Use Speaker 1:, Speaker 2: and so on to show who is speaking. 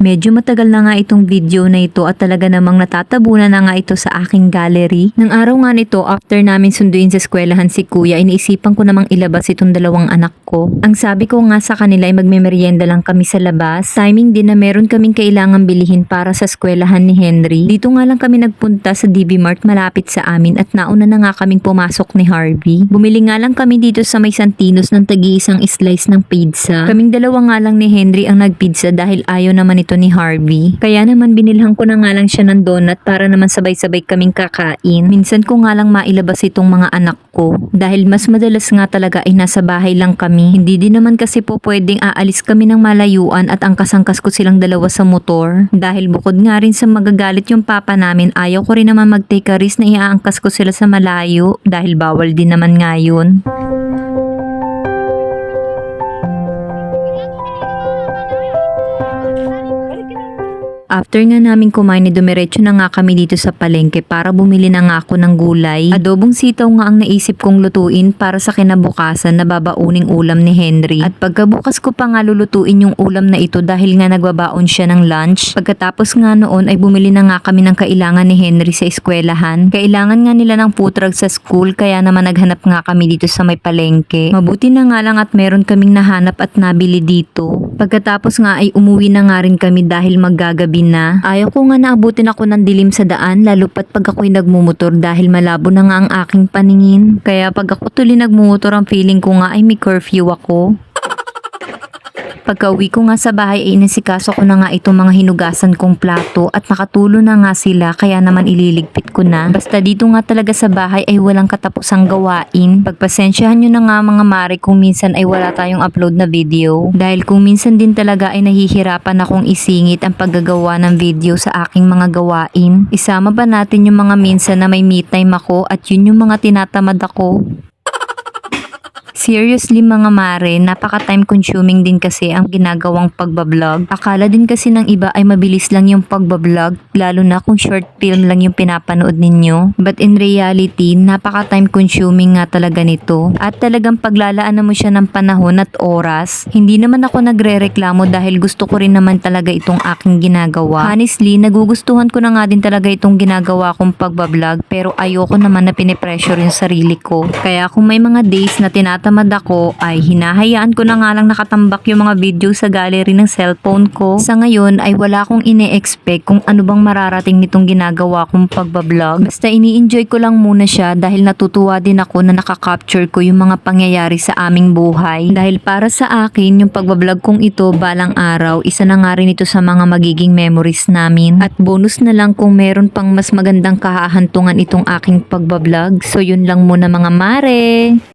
Speaker 1: Medyo matagal na nga itong video na ito at talaga namang natatabunan na nga ito sa aking gallery. Nang araw nga nito, after namin sunduin sa eskwelahan si kuya, iniisipan ko namang ilabas itong dalawang anak ko. Ang sabi ko nga sa kanila ay magmemeryenda lang kami sa labas. Timing din na meron kaming kailangan bilihin para sa eskwelahan ni Henry. Dito nga lang kami nagpunta sa DB Mart malapit sa amin at nauna na nga kaming pumasok ni Harvey. Bumili nga lang kami dito sa may Santinos ng tagi-isang slice ng pizza. Kaming dalawa nga lang ni Henry ang nagpizza dahil ayaw naman ito ni Harvey. Kaya naman binilhan ko na nga lang siya ng donut para naman sabay-sabay kaming kakain. Minsan ko nga lang mailabas itong mga anak ko dahil mas madalas nga talaga ay nasa bahay lang kami. Hindi din naman kasi po pwedeng aalis kami ng malayuan at angkas-angkas ko silang dalawa sa motor. Dahil bukod nga rin sa magagalit yung papa namin, ayaw ko rin naman mag-take a risk na iaangkas ko sila sa malayo dahil bawal din naman nga yun. After nga namin kumain, dumiretso na nga kami dito sa palengke para bumili na nga ako ng gulay. Adobong sitaw nga ang naisip kong lutuin para sa kinabukasan na babauning ulam ni Henry. At pagkabukas ko pa nga lulutuin yung ulam na ito dahil nga nagbabaon siya ng lunch. Pagkatapos nga noon ay bumili na nga kami ng kailangan ni Henry sa eskwelahan. Kailangan nga nila ng food truck sa school kaya naman naghanap nga kami dito sa may palengke. Mabuti na nga lang at meron kaming nahanap at nabili dito. Pagkatapos nga ay umuwi na nga rin kami dahil maggagabi na. Ayaw ko nga naabutin ako ng dilim sa daan lalo pat pag ako'y nagmumotor dahil malabo na nga ang aking paningin. Kaya pag ako tuloy nagmumotor ang feeling ko nga ay may curfew ako. Pagka-uwi ko nga sa bahay ay inasikaso ko na nga itong mga hinugasan kong plato at nakatulo na nga sila kaya naman ililigpit ko na. Basta dito nga talaga sa bahay ay walang katapusang gawain. Pagpasensyahan nyo na nga mga mare kung minsan ay wala tayong upload na video. Dahil kung minsan din talaga ay nahihirapan akong isingit ang paggagawa ng video sa aking mga gawain. Isama ba natin yung mga minsan na may me time ako at yun yung mga tinatamad ako. Seriously mga mare, napaka-time consuming din kasi ang ginagawang pagbablog. Akala din kasi ng iba ay mabilis lang yung pagbablog, lalo na kung short film lang yung pinapanood ninyo. But in reality, napaka-time consuming nga talaga nito. At talagang paglalaan mo siya ng panahon at oras. Hindi naman ako nagre-reklamo dahil gusto ko rin naman talaga itong aking ginagawa. Honestly, nagugustuhan ko na nga din talaga itong ginagawa kong pagbablog pero ayoko naman na pinipressure yung sarili ko. Kaya kung may mga days na tinatamad ako ay hinahayaan ko na nga lang nakatambak yung mga video sa gallery ng cellphone ko. Sa ngayon ay wala akong ine-expect kung ano bang mararating nitong ginagawa kong pagbablog. Basta ini-enjoy ko lang muna siya dahil natutuwa din ako na nakaka-capture ko yung mga pangyayari sa aming buhay. Dahil para sa akin yung pagbablog kong ito balang araw, isa na nga rin ito sa mga magiging memories namin. At bonus na lang kung meron pang mas magandang kahahantungan itong aking pagbablog. So yun lang muna mga mare!